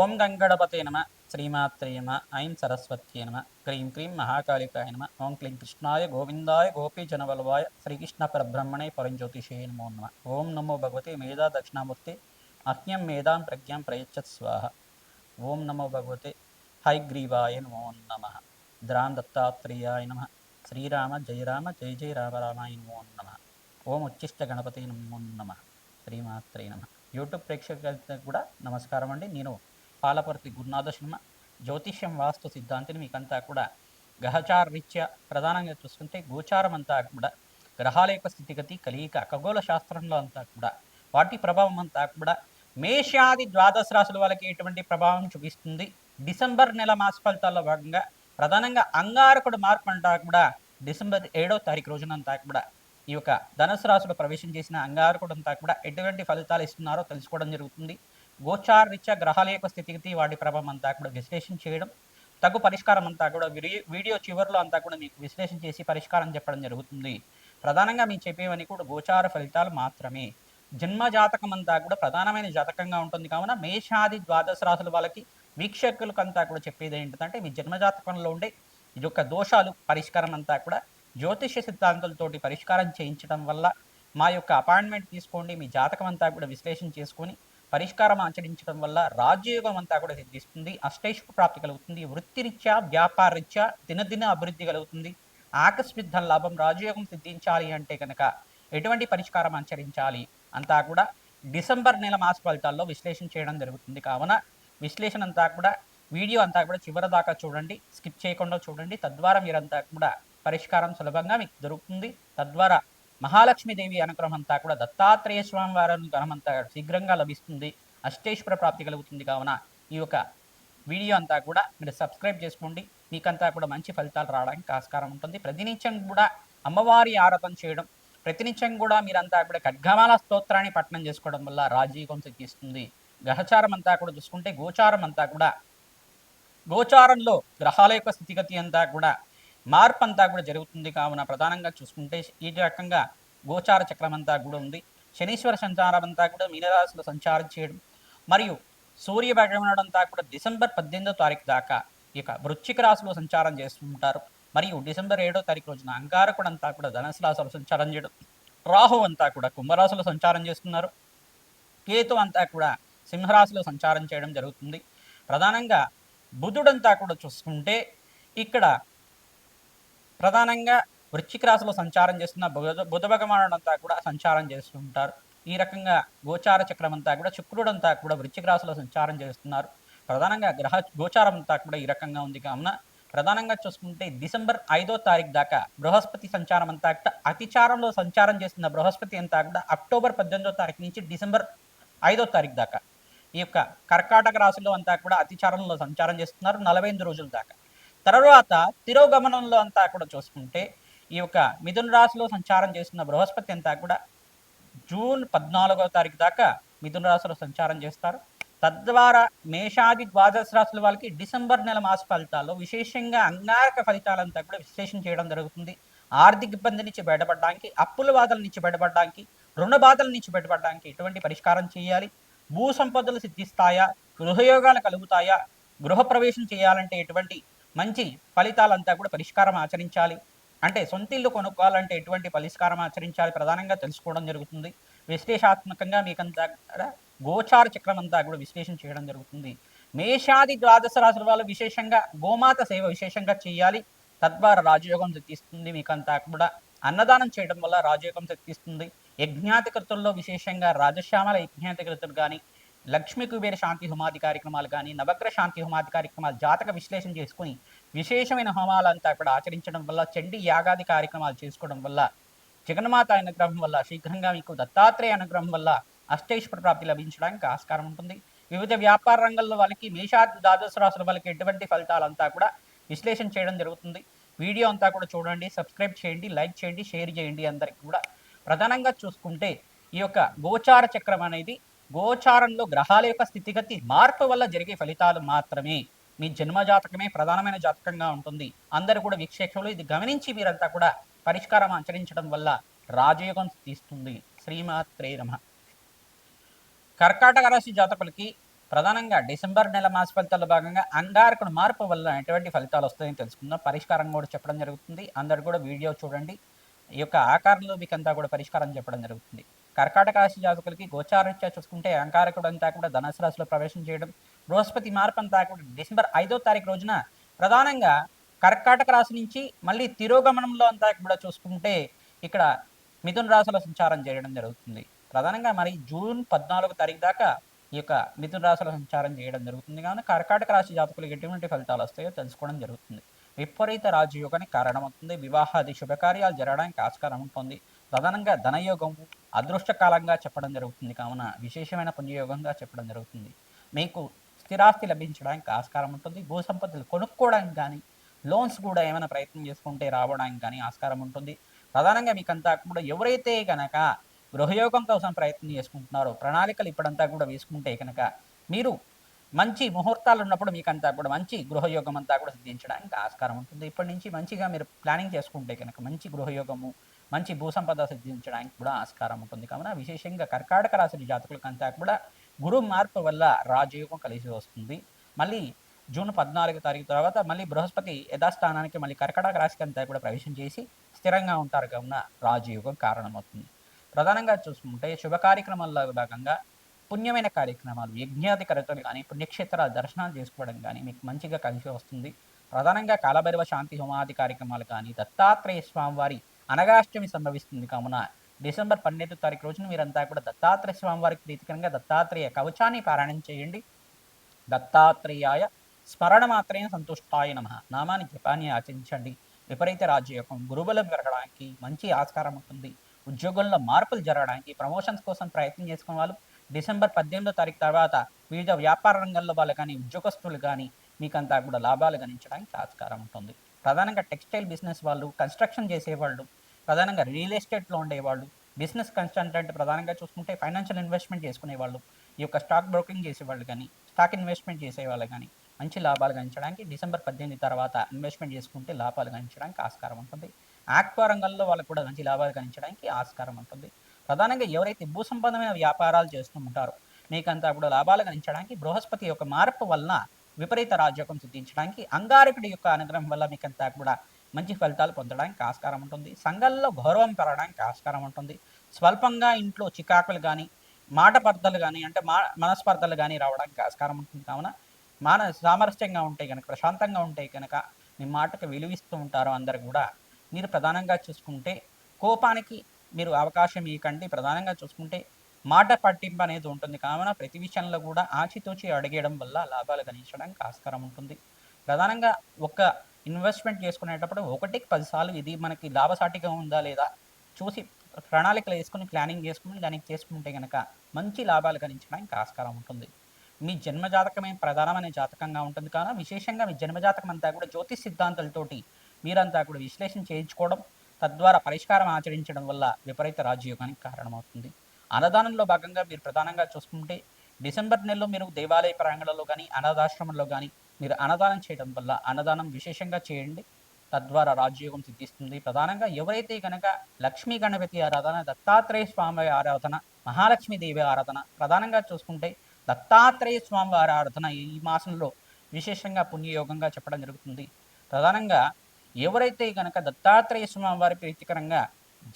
ఓం గంగణపతే నమ శ్రీమాత్రే నమ ఐం సరస్వత్యే నమ క్రీం క్రీం మహాకాళికాయ నమ ఓం క్లీం కృష్ణాయ గోవిందాయ గోపీజనవల్లభాయ శ్రీకృష్ణ పరబ్రహ్మణే పరంజ్యోతిషే నమో నమ ఓం నమో భగవతే మేధా దక్షిణామూర్తి అహ్యం మేధాం ప్రజ్ఞాం ప్రయచ్చత్ స్వాహ ఓం నమో భగవతే హైగ్రీవాయ నమో నమ ద్రాం దత్తాత్రేయాయ నమ శ్రీరామ జయ రామ జయ జయ రామ రామాయ నమో నమ ఓం ఉచ్చిష్ట గణపతి నమో నమ శ్రీమాత్రే నమ యూట్యూబ్ ప్రేక్షకులకు కూడా నమస్కారం అండి. నేను పాలపర్తి గురునాథ శర్మ జ్యోతిష్యం వాస్తు సిద్ధాంతిని మీకంతా కూడా గ్రహచార రీత్యా ప్రధానంగా చూసుకుంటే గోచారం అంతా కూడా గ్రహాల యొక్క స్థితిగతి కలియిక ఖగోళ శాస్త్రంలో అంతా కూడా వాటి ప్రభావం అంతా కూడా మేషాది ద్వాదశ రాశుల వాళ్ళకి ఎటువంటి ప్రభావం చూపిస్తుంది. డిసెంబర్ నెల మాస ఫలితాల్లో భాగంగా ప్రధానంగా అంగారకుడు మార్పు అంతా కూడా డిసెంబర్ 7వ తారీఖు రోజునంతా కూడా ఈ యొక్క ధనుసు రాశిలో ప్రవేశం చేసిన అంగారకుడు అంతా కూడా ఎటువంటి ఫలితాలు ఇస్తున్నారో తెలుసుకోవడం జరుగుతుంది. గోచార రీత్యా గ్రహాల యొక్క స్థితిగతి వాటి ప్రభావం అంతా కూడా విశ్లేషణ చేయడం, తగు పరిష్కారం అంతా కూడా వీడియో చివరిలో అంతా కూడా మీకు విశ్లేషణ చేసి పరిష్కారం చెప్పడం జరుగుతుంది. ప్రధానంగా మీకు చెప్పేవన్నీ కూడా గోచార ఫలితాలు మాత్రమే. జన్మ జాతకం అంతా కూడా ప్రధానమైన జాతకంగా ఉంటుంది కావున మేషాది ద్వాదశ రాశుల వాళ్ళకి వీక్షకులకు అంతా కూడా చెప్పేది ఏంటంటే మీ జన్మ జాతకంలో ఉండే ఈ యొక్క దోషాలు పరిష్కారం అంతా కూడా జ్యోతిష్య సిద్ధాంతాలతోటి పరిష్కారం చేయించడం వల్ల మా యొక్క అపాయింట్మెంట్ తీసుకోండి, మీ జాతకం అంతా కూడా విశ్లేషణ చేసుకొని పరిష్కారం ఆచరించడం వల్ల రాజ్యయోగం అంతా కూడా సిద్ధిస్తుంది, అష్టైశ్వ ప్రాప్తి కలుగుతుంది, వృత్తిరీత్యా వ్యాపారరీత్యా దినదిన అభివృద్ధి కలుగుతుంది, ఆకస్మిక ధన లాభం. రాజయోగం సిద్ధించాలి అంటే కనుక ఎటువంటి పరిష్కారం ఆచరించాలి అంతా కూడా డిసెంబర్ నెల మాస ఫలితాల్లో విశ్లేషణ చేయడం జరుగుతుంది. కావున విశ్లేషణ అంతా కూడా వీడియో అంతా కూడా చివరి దాకా చూడండి, స్కిప్ చేయకుండా చూడండి. తద్వారా మీరంతా కూడా పరిష్కారం సులభంగా మీకు దొరుకుతుంది. తద్వారా మహాలక్ష్మీదేవి అనుగ్రహం అంతా కూడా దత్తాత్రేయ స్వామి వారి అనుగ్రహం అంతా శీఘ్రంగా లభిస్తుంది, అష్టేశ్వర ప్రాప్తి కలుగుతుంది. కావున ఈ యొక్క వీడియో అంతా కూడా మీరు సబ్స్క్రైబ్ చేసుకోండి, మీకంతా కూడా మంచి ఫలితాలు రావడానికి ఆస్కారం ఉంటుంది. ప్రతినిత్యం కూడా అమ్మవారి ఆరాధన చేయడం, ప్రతినిత్యం కూడా మీరంతా కూడా ఖడ్గమాల స్తోత్రాన్ని పఠనం చేసుకోవడం వల్ల రాజయోగం సిద్ధిస్తుంది. గ్రహచారం అంతా కూడా చూసుకుంటే గోచారం అంతా కూడా గోచారంలో గ్రహాల యొక్క స్థితిగతి అంతా కూడా మార్పు అంతా కూడా జరుగుతుంది. కావున ప్రధానంగా చూసుకుంటే ఈ రకంగా గోచార చక్రం అంతా కూడా ఉంది. శనీశ్వర సంచారం అంతా కూడా మీనరాశిలో సంచారం చేయడం మరియు సూర్య భగవానుడు అంతా కూడా డిసెంబర్ 18వ తారీఖు దాకా ఇక వృశ్చిక రాశిలో సంచారం చేస్తుంటారు. మరియు డిసెంబర్ 7వ తారీఖు రోజున అంగారకుడు అంతా కూడా ధనుసు రాశిలో సంచారం చేయడం, రాహు అంతా కూడా కుంభరాశిలో సంచారం చేస్తున్నారు, కేతు అంతా కూడా సింహరాశిలో సంచారం చేయడం జరుగుతుంది. ప్రధానంగా బుధుడంతా కూడా చూసుకుంటే ఇక్కడ ప్రధానంగా వృశ్చిక రాశిలో సంచారం చేస్తున్న బుధ భగవానుడు అంతా కూడా సంచారం చేస్తుంటారు. ఈ రకంగా గోచార చక్రం అంతా కూడా శుక్రుడంతా కూడా వృశ్చిక రాశిలో సంచారం చేస్తున్నారు. ప్రధానంగా గ్రహ గోచారం అంతా కూడా ఈ రకంగా ఉంది. కావున ప్రధానంగా చూసుకుంటే డిసెంబర్ 5వ తారీఖు దాకా బృహస్పతి సంచారం అంతా కూడా అతిచారంలో సంచారం చేస్తున్న బృహస్పతి అంతా కూడా అక్టోబర్ 18వ తారీఖు నుంచి డిసెంబర్ 5వ తారీఖు దాకా ఈ యొక్క కర్కాటక రాశిలో అంతా కూడా అతిచారంలో సంచారం చేస్తున్నారు 48 రోజుల దాకా. తర్వాత తిరోగమనంలో అంతా కూడా చూసుకుంటే ఈ యొక్క మిథున రాశిలో సంచారం చేస్తున్న బృహస్పతి అంతా కూడా జూన్ 14వ తారీఖు దాకా మిథున రాశిలో సంచారం చేస్తారు. తద్వారా మేషాది ద్వాదశ రాశుల వాళ్ళకి డిసెంబర్ నెల మాస ఫలితాల్లో విశేషంగా అంగారక ఫలితాలంతా కూడా విశ్లేషణ చేయడం జరుగుతుంది. ఆర్థిక ఇబ్బంది నుంచి బయటపడడానికి, అప్పుల బాధల నుంచి బయటపడడానికి, రుణ బాధల నుంచి బయటపడడానికి ఎటువంటి పరిష్కారం చేయాలి, భూ సంపదలు సిద్ధిస్తాయా, గృహయోగాలు కలుగుతాయా, గృహప్రవేశం చేయాలంటే ఎటువంటి మంచి ఫలితాలంతా కూడా పరిష్కారం ఆచరించాలి, అంటే సొంత ఇల్లు కొనుక్కోవాలంటే ఎటువంటి పరిష్కారం ఆచరించాలి ప్రధానంగా తెలుసుకోవడం జరుగుతుంది. విశ్లేషాత్మకంగా మీకంతా గోచార చక్రం అంతా కూడా విశ్లేషణ చేయడం జరుగుతుంది. మేషాది ద్వాదశ రాశుల వాళ్ళు విశేషంగా గోమాత సేవ విశేషంగా చేయాలి, తద్వారా రాజయోగం సిద్ధిస్తుంది. మీకంతా కూడా అన్నదానం చేయడం వల్ల రాజయోగం సిద్ధిస్తుంది. యజ్ఞాతికృతుల్లో విశేషంగా రాజశ్యామల యజ్ఞాతికృతులు కానీ, లక్ష్మీ కుబేర శాంతి హోమాది కార్యక్రమాలు కానీ, నవగ్రహ శాంతి హోమాది కార్యక్రమాలు జాతక విశ్లేషణ చేసుకుని విశేషమైన హోమాలంతా కూడా ఆచరించడం వల్ల, చండీ యాగాది కార్యక్రమాలు చేసుకోవడం వల్ల, జగన్మాత అనుగ్రహం వల్ల, శీఘ్రంగా మీకు దత్తాత్రేయ అనుగ్రహం వల్ల అష్టైశ్వర ప్రాప్తి లభించడానికి ఆస్కారం ఉంటుంది. వివిధ వ్యాపార రంగంలో వాళ్ళకి మేషాది ద్వాదశ రాశుల వాళ్ళకి ఎటువంటి ఫలితాలంతా కూడా విశ్లేషణ చేయడం జరుగుతుంది. వీడియో అంతా కూడా చూడండి, సబ్స్క్రైబ్ చేయండి, లైక్ చేయండి, షేర్ చేయండి అందరికి కూడా. ప్రధానంగా చూసుకుంటే ఈ యొక్క గోచార చక్రం అనేది గోచారంలో గ్రహాల యొక్క స్థితిగతి మార్పు వల్ల జరిగే ఫలితాలు మాత్రమే. మీ జన్మ జాతకమే ప్రధానమైన జాతకంగా ఉంటుంది. అందరూ కూడా వీక్షకులు ఇది గమనించి మీరంతా కూడా పరిష్కారం ఆచరించడం వల్ల రాజయోగం తీస్తుంది. శ్రీమాత్రే నమః. కర్కాటక రాశి జాతకులకి ప్రధానంగా డిసెంబర్ నెల మాస ఫలితాల్లో భాగంగా అంగారకుడు మార్పు వల్ల ఎటువంటి ఫలితాలు వస్తాయని తెలుసుకుందాం. పరిష్కారం కూడా చెప్పడం జరుగుతుంది. అందరూ కూడా వీడియో చూడండి. ఈ యొక్క ఆకారంలో మీకంతా కూడా పరిష్కారం చెప్పడం జరుగుతుంది. కర్కాటక రాశి జాతకులకి గోచారరీత్యా చూసుకుంటే అంగారకుడు అంతా కూడా ధనుసు రాశిలో ప్రవేశం చేయడం, బృహస్పతి మార్పు అంతా కూడా డిసెంబర్ 5వ తారీఖు రోజున ప్రధానంగా కర్కాటక రాశి నుంచి మళ్ళీ తిరోగమనంలో అంతా కూడా చూసుకుంటే ఇక్కడ మిథున రాశిలో సంచారం చేయడం జరుగుతుంది. ప్రధానంగా మరి జూన్ 14వ తారీఖు దాకా ఈ యొక్క మిథున రాశిలో సంచారం చేయడం జరుగుతుంది. కావున కర్కాటక రాశి జాతకులకు ఎటువంటి ఫలితాలు వస్తాయో తెలుసుకోవడం జరుగుతుంది. విపరీత రాజయోగానికి కారణమవుతుంది. వివాహాది శుభకార్యాలు జరగడానికి ఆస్కారం ఉంటుంది. ప్రధానంగా ధనయోగము అదృష్టకాలంగా చెప్పడం జరుగుతుంది. కావున విశేషమైన పుణ్యయోగంగా చెప్పడం జరుగుతుంది. మీకు స్థిరాస్తి లభించడానికి ఆస్కారం ఉంటుంది. భూ సంపత్తులు కొనుక్కోవడానికి కానీ, లోన్స్ కూడా ఏమైనా ప్రయత్నం చేసుకుంటే రావడానికి కానీ ఆస్కారం ఉంటుంది. ప్రధానంగా మీకంతా కూడా ఎవరైతే గనక గృహయోగం కోసం ప్రయత్నం చేసుకుంటున్నారో ప్రణాళికలు ఇప్పుడంతా కూడా వేసుకుంటే కనుక మీరు మంచి ముహూర్తాలు ఉన్నప్పుడు మీకంతా కూడా మంచి గృహయోగం అంతా కూడా సిద్ధించడానికి ఆస్కారం ఉంటుంది. ఇప్పటి నుంచి మంచిగా మీరు ప్లానింగ్ చేసుకుంటే కనుక మంచి గృహయోగము, మంచి భూసంపద సిద్ధించడానికి కూడా ఆస్కారం ఉంటుంది. కావున విశేషంగా కర్కాటక రాశి జాతకులకంతా కూడా గురు మార్పు వల్ల రాజయోగం కలిసి వస్తుంది. మళ్ళీ జూన్ 14 తారీఖు తర్వాత మళ్ళీ బృహస్పతి యథాస్థానానికి మళ్ళీ కర్కాటక రాశికి అంతా కూడా ప్రవేశం చేసి స్థిరంగా ఉంటారు. కావున రాజయోగం కారణమవుతుంది. ప్రధానంగా చూసుకుంటే శుభ కార్యక్రమాల్లో భాగంగా పుణ్యమైన కార్యక్రమాలు, యజ్ఞాది కరతలు కానీ, పుణ్యక్షేత్రాల దర్శనాలు చేసుకోవడం కానీ మీకు మంచిగా కలిసి వస్తుంది. ప్రధానంగా కాలభైరవ శాంతి హోమాది కార్యక్రమాలు కానీ, దత్తాత్రేయ స్వామివారి అనగాష్టమి సంభవిస్తుంది. కావున డిసెంబర్ 12వ తారీఖు రోజున మీరంతా కూడా దత్తాత్రేయ స్వామివారికి ప్రీతికరంగా దత్తాత్రేయ కవచాన్ని పారాయణం చేయండి. దత్తాత్రేయాయ స్మరణ మాత్రమే సంతుష్టాయ నమః నామాన్ని జపాన్ని ఆచరించండి. విపరీత రాజయోగం గురుబలం పెరగడానికి మంచి ఆస్కారం ఉంటుంది. ఉద్యోగంలో మార్పులు జరగడానికి ప్రమోషన్స్ కోసం ప్రయత్నం చేసుకునే వాళ్ళు డిసెంబర్ 18వ తారీఖు తర్వాత వివిధ వ్యాపార రంగంలో వాళ్ళు కానీ ఉద్యోగస్తులు కానీ మీకంతా కూడా లాభాలు గణించడానికి ఆస్కారం ఉంటుంది. ప్రధానంగా టెక్స్టైల్ బిజినెస్ వాళ్ళు, కన్స్ట్రక్షన్ చేసేవాళ్ళు, ప్రధానంగా రియల్ ఎస్టేట్లో ఉండేవాళ్ళు, బిజినెస్ కన్సల్టెంట్ ప్రధానంగా చూసుకుంటే ఫైనాన్షియల్ ఇన్వెస్ట్మెంట్ చేసుకునేవాళ్ళు, ఈ యొక్క స్టాక్ బ్రోకింగ్ చేసేవాళ్ళు కానీ, స్టాక్ ఇన్వెస్ట్మెంట్ చేసేవాళ్ళు కానీ మంచి లాభాలు గణించడానికి డిసెంబర్ 18 తర్వాత ఇన్వెస్ట్మెంట్ చేసుకుంటే లాభాలు గణించడానికి ఆస్కారం ఉంటుంది. ఆక్వా రంగంలో వాళ్ళకు కూడా మంచి లాభాలు గణించడానికి ఆస్కారం ఉంటుంది. ప్రధానంగా ఎవరైతే భూ సంబంధమైన వ్యాపారాలు చేస్తూ ఉంటారో మీకంతా కూడా లాభాలు గణించడానికి బృహస్పతి యొక్క మార్పు వలన విపరీత రాజయోగం సిద్ధించడానికి అంగారకుడి యొక్క అనుగ్రహం వల్ల మీకంతా కూడా మంచి ఫలితాలు పొందడానికి ఆస్కారం ఉంటుంది. సంఘంలో గౌరవం పెరగడానికి ఆస్కారం ఉంటుంది. స్వల్పంగా ఇంట్లో చికాకులు కానీ, మాట స్పర్ధలు కానీ అంటే మనస్పర్ధలు కానీ రావడానికి ఆస్కారం ఉంటుంది. కావున సామరస్యంగా ఉంటే కనుక, ప్రశాంతంగా ఉంటే కనుక మీ మాటకు విలువిస్తూ ఉంటారు అందరు కూడా. మీరు ప్రధానంగా చూసుకుంటే కోపానికి మీరు అవకాశం ఇవ్వకండి. ప్రధానంగా చూసుకుంటే మాట పట్టింపు అనేది ఉంటుంది. కావున ప్రతి విషయంలో కూడా ఆచితూచి అడిగేయడం వల్ల లాభాలు గణించడానికి ఆస్కారం ఉంటుంది. ప్రధానంగా ఒక ఇన్వెస్ట్మెంట్ చేసుకునేటప్పుడు 1కి 10 సార్లు ఇది మనకి లాభసాటిగా ఉందా లేదా చూసి ప్రణాళికలు వేసుకుని ప్లానింగ్ చేసుకుని దానికి చేసుకుంటే కనుక మంచి లాభాలు గణించడానికి ఆస్కారం ఉంటుంది. మీ జన్మజాతకమే ప్రధానమైన జాతకంగా ఉంటుంది. కావున విశేషంగా మీ జన్మజాతకం అంతా కూడా జ్యోతిష్ సిద్ధాంతాలతోటి మీరంతా కూడా విశ్లేషణ చేయించుకోవడం, తద్వారా పరిష్కారం ఆచరించడం వల్ల విపరీత రాజయోగానికి కారణమవుతుంది. అన్నదానంలో భాగంగా మీరు ప్రధానంగా చూసుకుంటే డిసెంబర్ నెలలో మీరు దేవాలయ ప్రాంగణంలో కానీ, అనాథాశ్రమంలో కానీ మీరు అన్నదానం చేయడం వల్ల అన్నదానం విశేషంగా చేయండి. తద్వారా రాజయోగం సిద్ధిస్తుంది. ప్రధానంగా ఎవరైతే కనుక లక్ష్మీ గణపతి ఆరాధన, దత్తాత్రేయ స్వామి ఆరాధన, మహాలక్ష్మీదేవి ఆరాధన ప్రధానంగా చూసుకుంటే దత్తాత్రేయ స్వామి వారి ఆరాధన ఈ మాసంలో విశేషంగా పుణ్యయోగంగా చెప్పడం జరుగుతుంది. ప్రధానంగా ఎవరైతే కనుక దత్తాత్రేయ స్వామి వారి ప్రీతికరంగా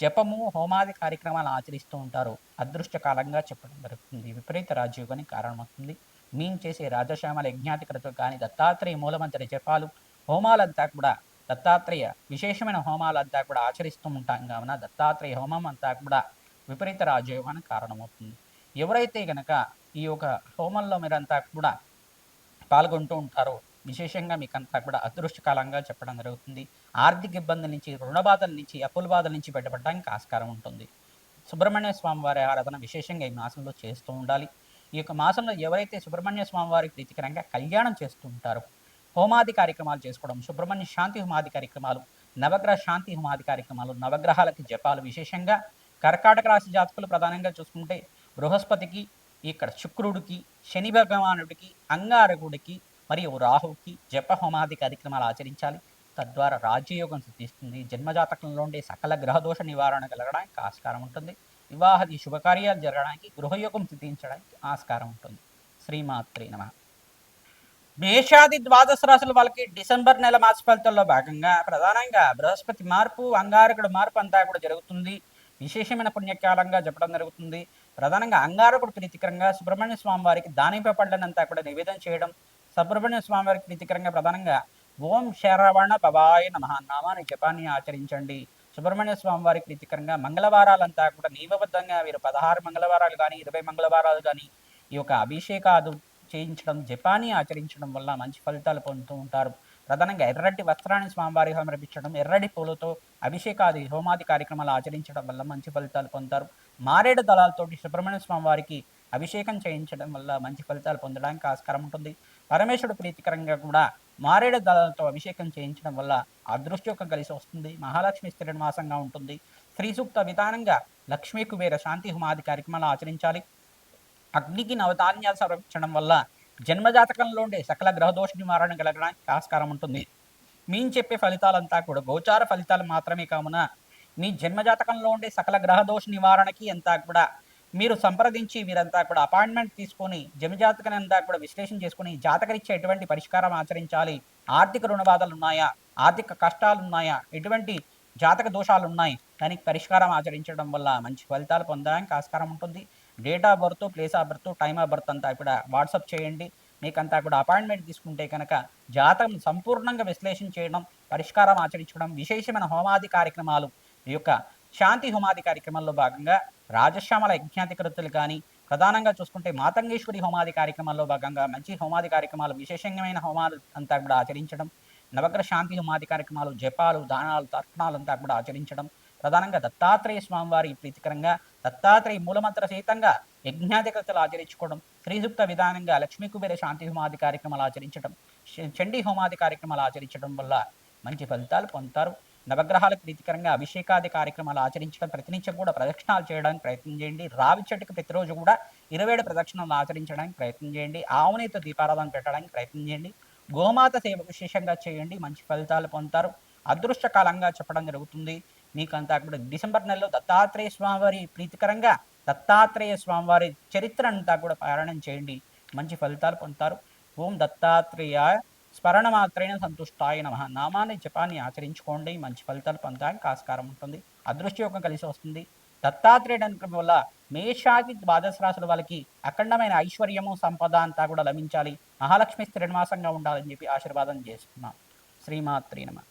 జపము, హోమాది కార్యక్రమాలు ఆచరిస్తూ ఉంటారో అదృష్టకాలంగా చెప్పడం జరుగుతుంది. విపరీత రాజయోగానికి కారణమవుతుంది. మేము చేసే రాజశ్యామల యజ్ఞాతికరతో కానీ దత్తాత్రేయ మూలమంత్ర జపాలు, హోమాలంతా కూడా దత్తాత్రేయ విశేషమైన హోమాలంతా కూడా ఆచరిస్తూ ఉంటాం. కావున దత్తాత్రేయ హోమం అంతా కూడా విపరీత రాజయోగానికి కారణమవుతుంది. ఎవరైతే కనుక ఈ యొక్క హోమంలో మీరంతా కూడా పాల్గొంటూ ఉంటారో విశేషంగా మీకంతా కూడా అదృష్టకాలంగా చెప్పడం జరుగుతుంది. ఆర్థిక ఇబ్బందుల నుంచి, రుణ బాధల నుంచి, అప్పుల బాధల నుంచి బయటపడడానికి ఆస్కారం ఉంటుంది. సుబ్రహ్మణ్య స్వామి వారి ఆరాధన విశేషంగా ఈ మాసంలో చేస్తూ ఉండాలి. ఈ యొక్క మాసంలో ఎవరైతే సుబ్రహ్మణ్య స్వామి వారికి ప్రీతికరంగా కళ్యాణం చేస్తూ ఉంటారో, హోమాది కార్యక్రమాలు చేసుకోవడం, సుబ్రహ్మణ్య శాంతి హోమాది కార్యక్రమాలు, నవగ్రహ శాంతి హోమాది కార్యక్రమాలు, నవగ్రహాలకి జపాలు విశేషంగా కర్కాటక రాశి జాతకులు ప్రధానంగా చూసుకుంటే బృహస్పతికి, ఇక్కడ శుక్రుడికి, శని భగవానుడికి, అంగారకుడికి మరియు రాహుకి జప హోమాది కార్యక్రమాలు ఆచరించాలి. తద్వారా రాజ్యయోగం సిద్ధిస్తుంది. జన్మజాతకంలో ఉండే సకల గ్రహదోష నివారణ కలగడానికి ఆస్కారం ఉంటుంది. వివాహాది శుభకార్యాలు జరగడానికి, గృహయోగం సిద్ధించడానికి ఆస్కారం ఉంటుంది. శ్రీమాత్రే నమ. మేషాది ద్వాదశ రాశుల వాళ్ళకి డిసెంబర్ నెల మాస ఫలితాల్లో భాగంగా ప్రధానంగా బృహస్పతి మార్పు, అంగారకుడు మార్పు అంతా కూడా జరుగుతుంది. విశేషమైన పుణ్యకాలంగా చెప్పడం జరుగుతుంది. ప్రధానంగా అంగారకుడు ప్రీతికరంగా సుబ్రహ్మణ్య స్వామి వారికి దానిపై పళ్ళనంతా కూడా నివేదన చేయడం, సుబ్రహ్మణ్య స్వామి వారికి ప్రీతికరంగా ప్రధానంగా ఓం శరవణ భవాయ నమః నామాన్ని జపాన్ని ఆచరించండి. సుబ్రహ్మణ్య స్వామి వారికి ప్రీతికరంగా మంగళవారాలంతా కూడా నియమబద్ధంగా వీరు 16 మంగళవారాలు కానీ 20 మంగళవారాలు కానీ ఈ యొక్క అభిషేకాదు చేయించడం, జపాన్ని ఆచరించడం వల్ల మంచి ఫలితాలు పొందుతూ ఉంటారు. ప్రధానంగా ఎర్రటి వస్త్రాన్ని స్వామివారికి సమర్పించడం, ఎర్రటి పూలతో అభిషేకాది హోమాది కార్యక్రమాలు ఆచరించడం వల్ల మంచి ఫలితాలు పొందుతారు. మారేడు దళాలతోటి సుబ్రహ్మణ్య స్వామి వారికి అభిషేకం చేయించడం వల్ల మంచి ఫలితాలు పొందడానికి ఆస్కారం ఉంటుంది. పరమేశ్వరుడు ప్రీతికరంగా కూడా మారేడు దళాలతో అభిషేకం చేయించడం వల్ల అదృష్టయోగం కలిసి వస్తుంది. మహాలక్ష్మి స్థిరనివాసంగా ఉంటుంది. శ్రీ సూక్త విధానంగా లక్ష్మీ కుబేర శాంతి హోమాది కార్యక్రమాలు ఆచరించాలి. అగ్నికి నవధాన్యాలు సమర్పించడం వల్ల జన్మజాతకంలో ఉండే సకల గ్రహదోష నివారణ కలగడానికి ఆస్కారం ఉంటుంది. మేము చెప్పే ఫలితాలంతా కూడా గోచార ఫలితాలు మాత్రమే కావున మీ జన్మజాతకంలో ఉండే సకల గ్రహదోష నివారణకి అంతా కూడా మీరు సంప్రదించి మీరంతా కూడా అపాయింట్మెంట్ తీసుకొని జన్మజాతకాన్ని అంతా కూడా విశ్లేషణ చేసుకుని జాతకరీత్యా ఎటువంటి పరిష్కారం ఆచరించాలి, ఆర్థిక రుణ బాధలు ఉన్నాయా, ఆర్థిక కష్టాలు ఉన్నాయా, ఎటువంటి జాతక దోషాలు ఉన్నాయి, దానికి పరిష్కారం ఆచరించడం వల్ల మంచి ఫలితాలు పొందడానికి ఆస్కారం ఉంటుంది. Date of birth, place of birth, time of birth అంతా కూడా వాట్సాప్ చేయండి. మీకంతా కూడా అపాయింట్మెంట్ తీసుకుంటే కనుక జాతకం సంపూర్ణంగా విశ్లేషణ చేయడం, పరిష్కారం ఆచరించడం, విశేషమైన హోమాది కార్యక్రమాలు ఈ యొక్క శాంతి హోమాది కార్యక్రమాల్లో భాగంగా రాజశ్యామల యజ్ఞాధికృతులు కానీ ప్రధానంగా చూసుకుంటే మాతంగేశ్వరి హోమాది కార్యక్రమాల్లో భాగంగా మంచి హోమాది కార్యక్రమాలు, విశేషమైన హోమాలు అంతా కూడా ఆచరించడం, నవగ్రహ శాంతి హోమాది కార్యక్రమాలు, జపాలు, దానాలు, తర్పణాలు అంతా కూడా ఆచరించడం, ప్రధానంగా దత్తాత్రేయ స్వామివారి ప్రీతికరంగా దత్తాత్రేయ మూలమంత్ర సహితంగా యజ్ఞాధికృతలు ఆచరించుకోవడం, శ్రీసూక్త విధానంగా లక్ష్మీ కుబేర శాంతి హోమాది కార్యక్రమాలు ఆచరించడం, చండీ హోమాది కార్యక్రమాలు ఆచరించడం వల్ల మంచి ఫలితాలు పొందుతారు. నవగ్రహాలకు ప్రీతికరంగా అభిషేకాది కార్యక్రమాలు ఆచరించడం, ప్రతినిత్యం కూడా ప్రదక్షిణాలు చేయడానికి ప్రయత్నం చేయండి. రావి చెట్టుకు ప్రతిరోజు కూడా 27 ప్రదక్షిణాలు ఆచరించడానికి ప్రయత్నం చేయండి. ఆవునేతో దీపారాధన పెట్టడానికి ప్రయత్నం చేయండి. గోమాత సేవ విశేషంగా చేయండి, మంచి ఫలితాలు పొందుతారు. అదృష్టకాలంగా చెప్పడం జరుగుతుంది. మీకంతా కూడా డిసెంబర్ నెలలో దత్తాత్రేయ స్వామివారి ప్రీతికరంగా దత్తాత్రేయ స్వామివారి చరిత్ర అంతా కూడా పారాయణం చేయండి, మంచి ఫలితాలు పొందుతారు. ఓం దత్తాత్రేయ స్మరణ మాత్రైన సంతుష్టాయ నమః నామాన్ని జపాన్ని ఆచరించుకోండి, మంచి ఫలితాలు పొందడానికి ఆస్కారం ఉంటుంది. అదృష్టయోగం కలిసి వస్తుంది. దత్తాత్రేయుడు అనుకోవడం వల్ల మేషాది ద్వాదశ రాశుల వాళ్ళకి అఖండమైన ఐశ్వర్యము, సంపద అంతా కూడా లభించాలి, మహాలక్ష్మి స్థిరనివాసంగా ఉండాలని చెప్పి ఆశీర్వాదం చేస్తున్నాం. శ్రీమాత్రే నమః.